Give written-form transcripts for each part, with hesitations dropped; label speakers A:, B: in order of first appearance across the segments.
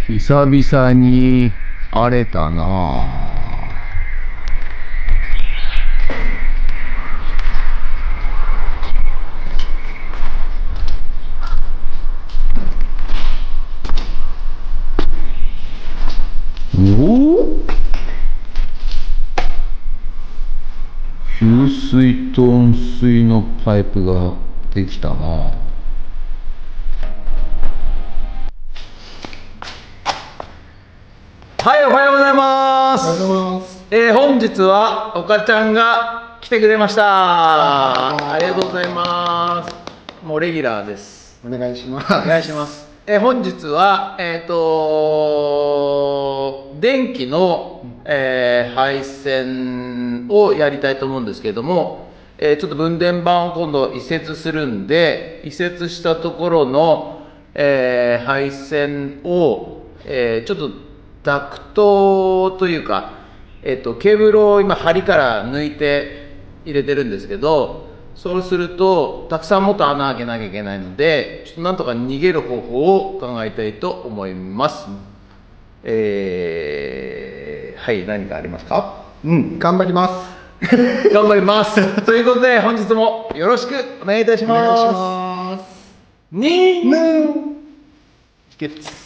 A: 久々に荒れたなぁ。おお、給水と温水のパイプができたなぁ。
B: はい、おはようございます。本日は岡ちゃんが来てくれました。ありがとうございます。もうレギュラーです。
C: お願いします。
B: お願いします。本日は電気の、配線をやりたいと思うんですけれども、ちょっと分電盤を今度移設するんで、移設したところの、配線を、ちょっとダクトというか、ケーブルを今針から抜いて入れてるんですけど、そうするとたくさんもっと穴開けなきゃいけないので、ちょっとなんとか逃げる方法を考えたいと思います。はい、何かありますか？
C: 頑張ります。
B: 頑張ります。ということで本日もよろしくお願いいたします。
C: お願いします。
B: ゲッツ。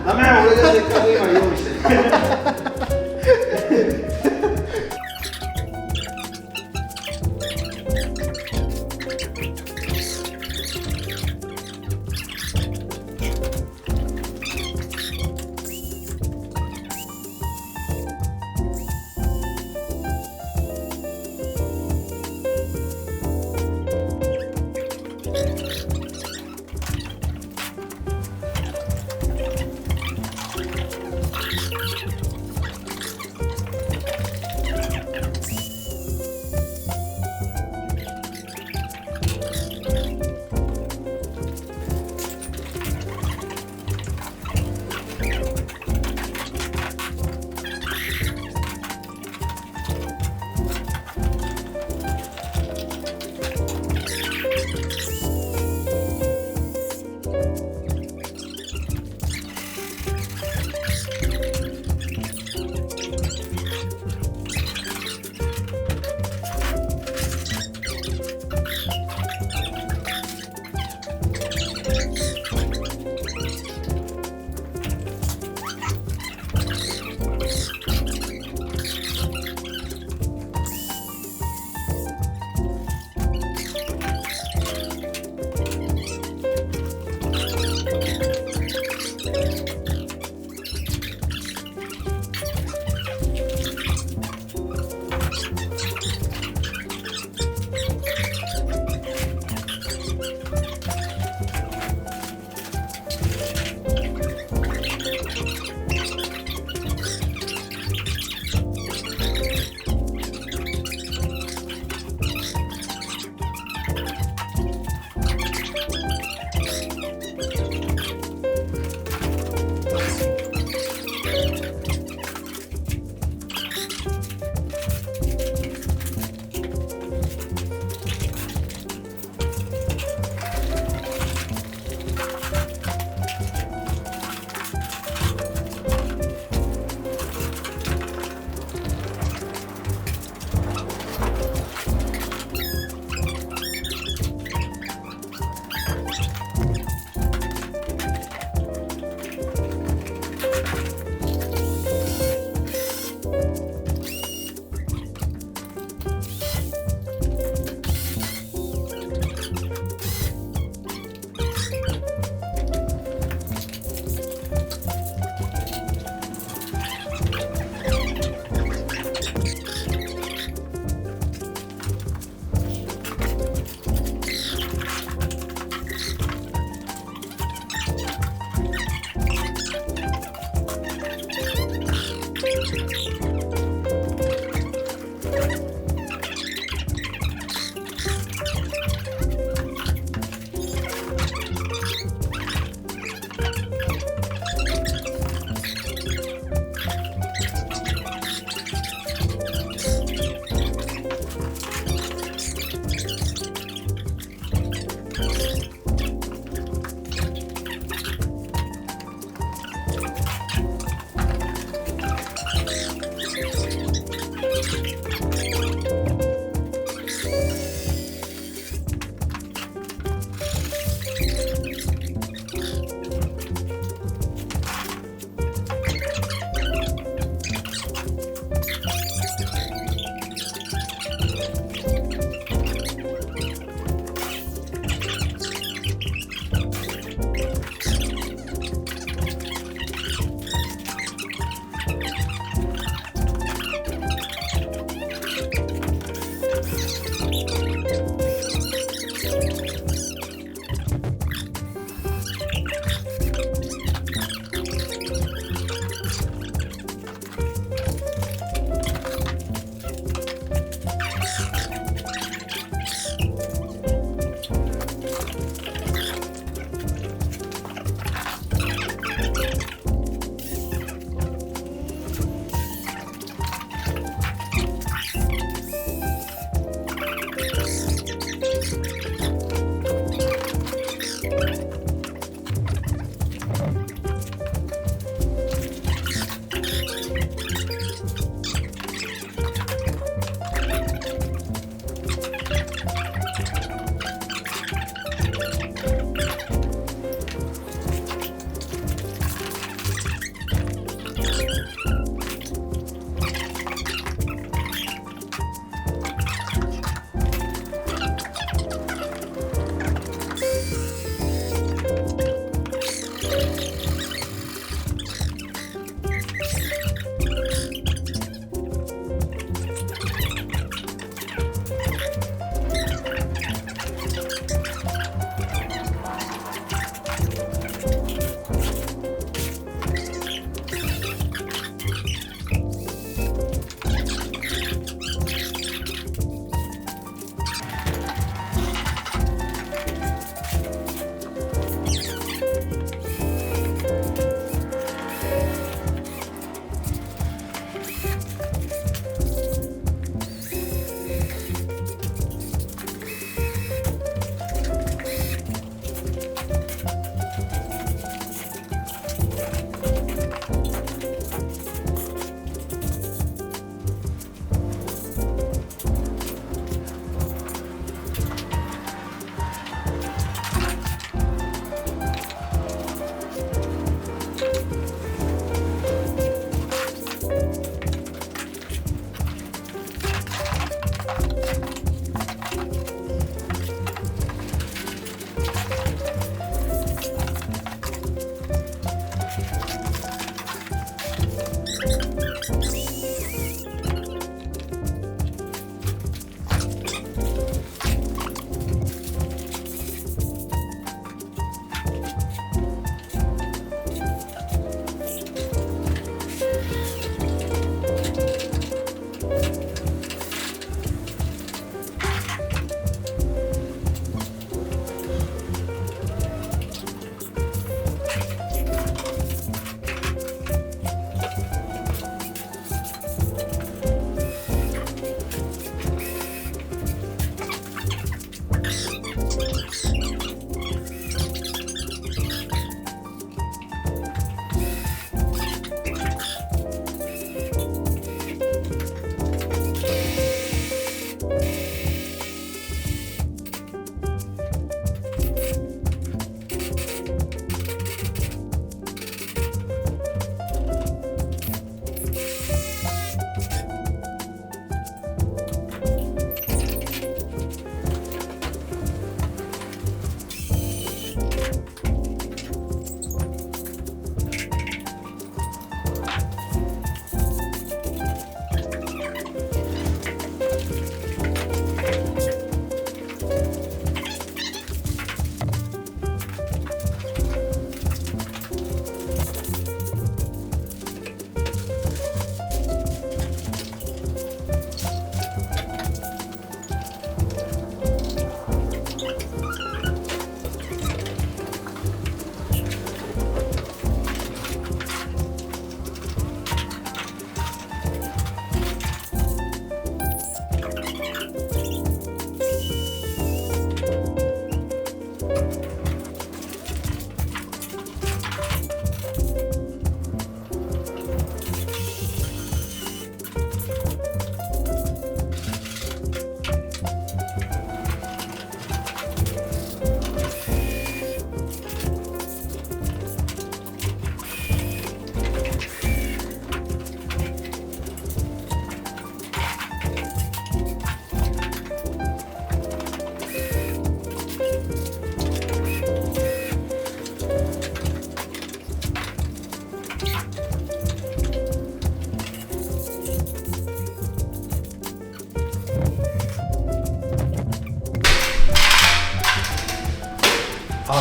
C: ダメ俺がせっかく今用意してる。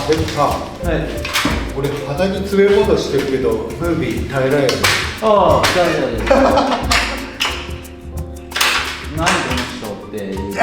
C: でもさ、
B: はい
C: 俺鼻に詰め物してるけどムービー耐えられる。
B: ああ大丈夫です何この人っていう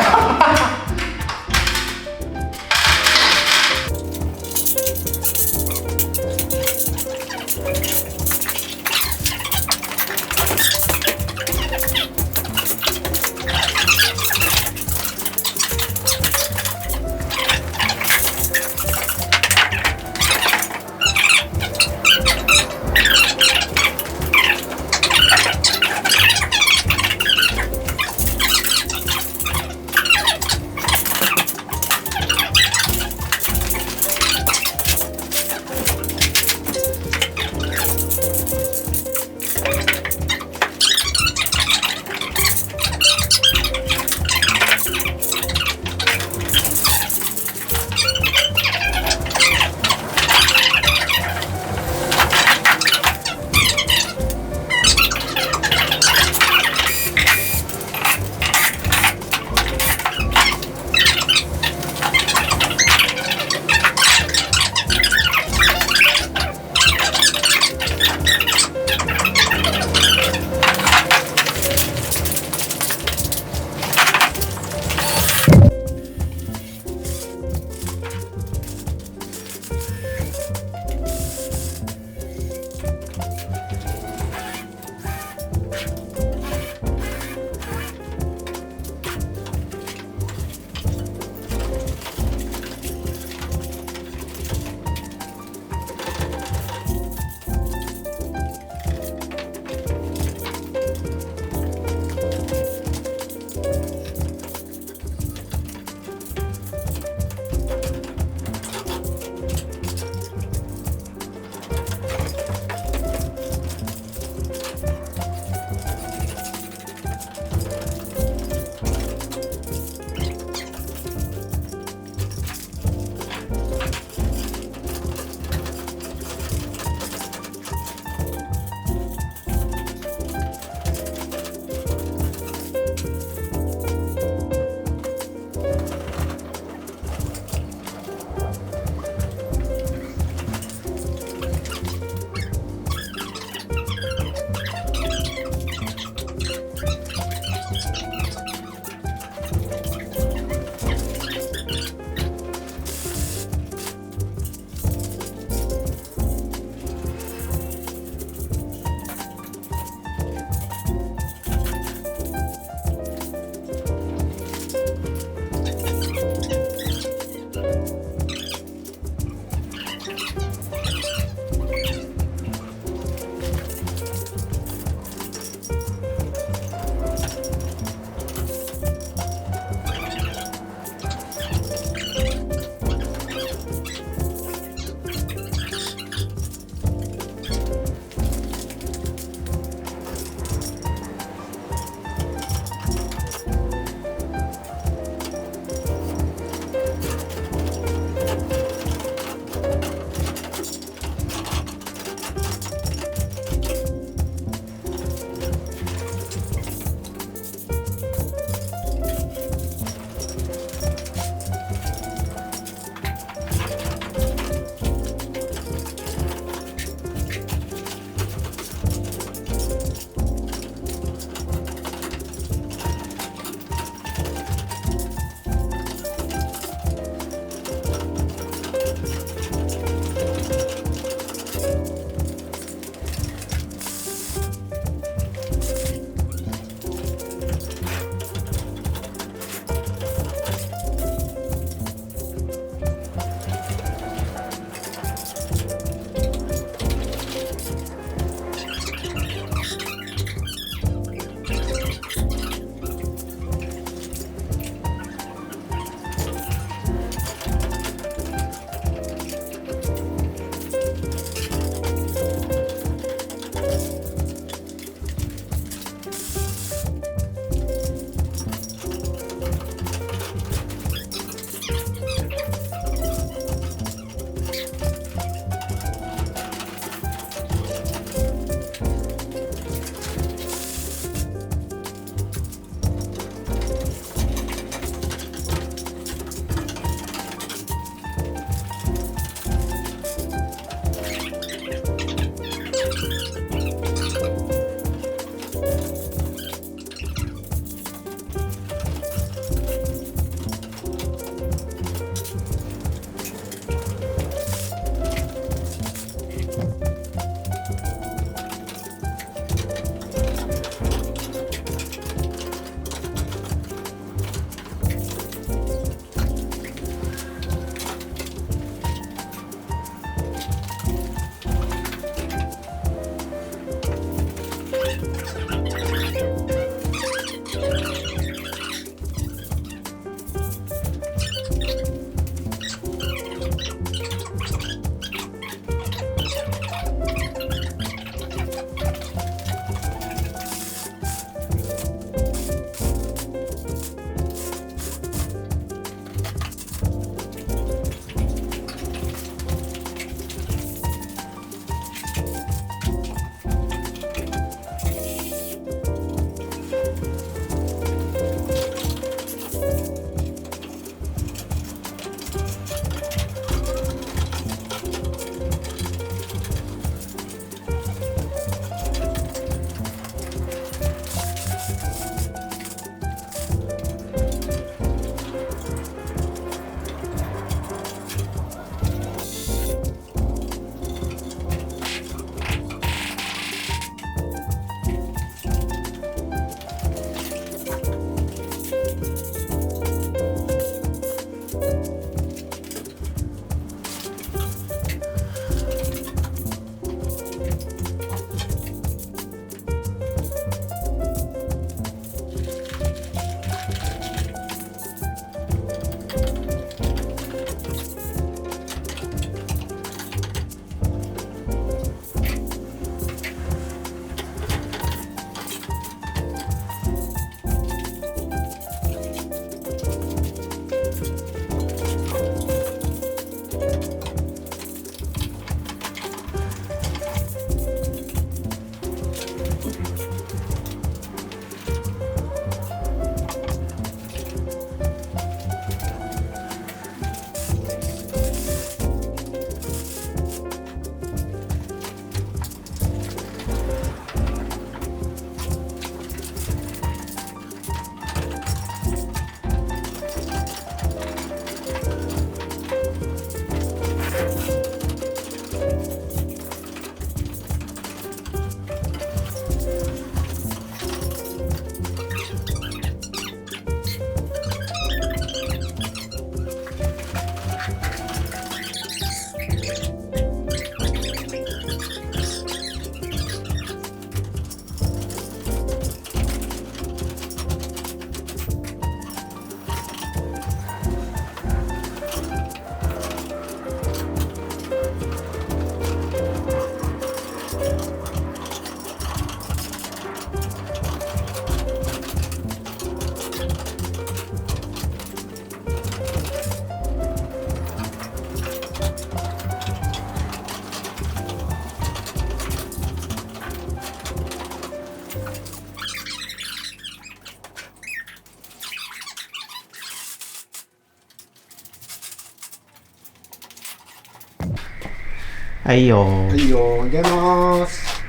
D: はいよ
C: はいよ、入れます。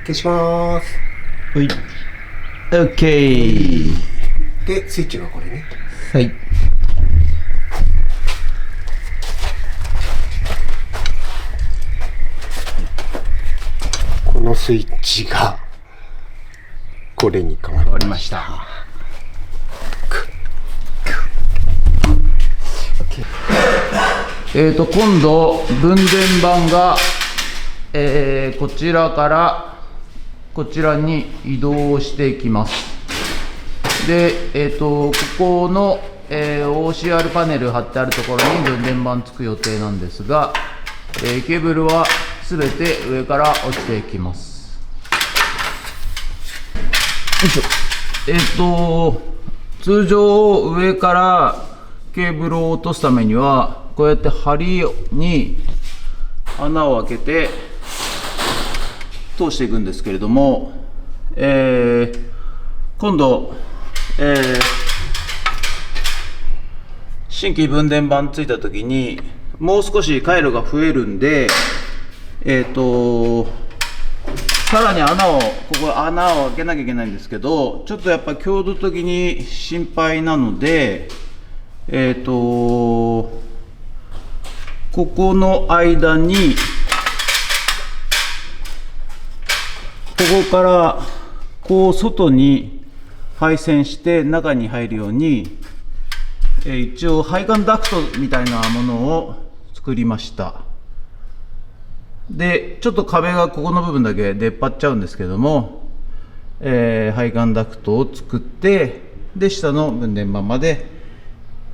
C: 消します。
D: はい。オッケー。
C: で、スイッチがこれね。
D: はい。
C: このスイッチがこれに変わりました。
B: 今度分電盤が、こちらからこちらに移動していきます。で、ここの、OCR パネル貼ってあるところに分電盤つく予定なんですが、ケーブルはすべて上から落ちていきます。よいしょ。通常上からケーブルを落とすためにはこうやって針に穴を開けて通していくんですけれども、今度、新規分電盤ついた時にもう少し回路が増えるんで、さらにここ穴を開けなきゃいけないんですけど、ちょっとやっぱ強度的に心配なので、ここの間にここからこう外に配線して中に入るように、一応配管ダクトみたいなものを作りました。でちょっと壁がここの部分だけ出っ張っちゃうんですけども、配管ダクトを作って、で下の分電盤まで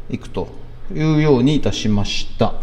B: 行くというようにいたしました。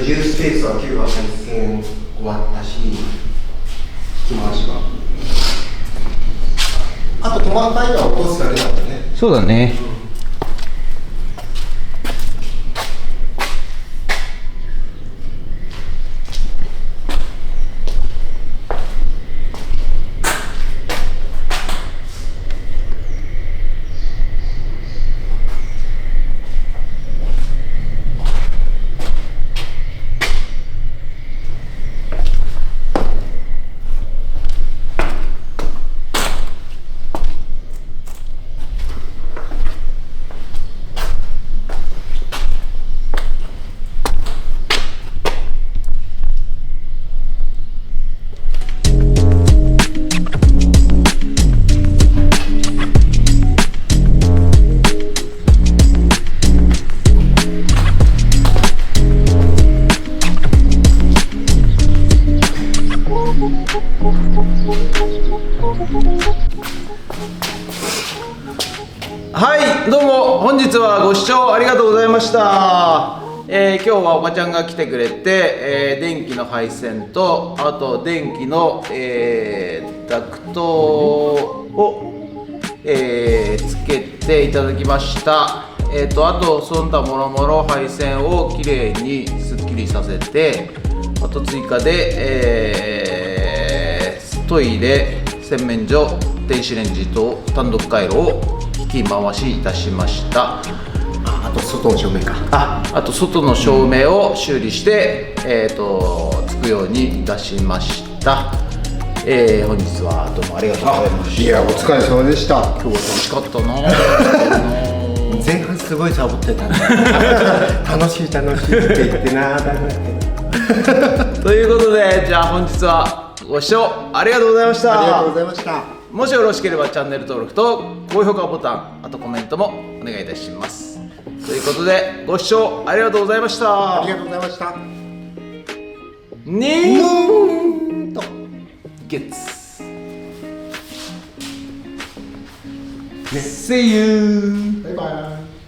C: 居住スペースは9は配線終わったし、引き回しは。あと止まった間は起こすだけだったね。
B: そうだね。はい、どうも本日はご視聴ありがとうございました。今日はおばちゃんが来てくれて、電気の配線とあと電気の、ダクトを、つけていただきました。あとその他もろもろ配線をきれいにすっきりさせて、あと追加で、トイレ、洗面所、電子レンジと単独回路を引き回しいたしました。
C: あと外の照明か。
B: あと外の照明を修理して、つくようにいたしました。本日はどうもありがとうございました。
C: いや、お疲れ様でした。
B: 今日は楽しかったな。
C: 前半すごいサボってたね。楽しいって言ってなーだなって。
B: ということで、じゃあ本日はご視聴ありがとうございました。
C: ありがとうございました。
B: もしよろしければチャンネル登録と高評価ボタン、あとコメントもお願いいたします。ということで、ご視聴ありがとうございました。
C: ありがとうございました。
B: ゲッツ。
C: ね。
B: See you!
C: バイバイ。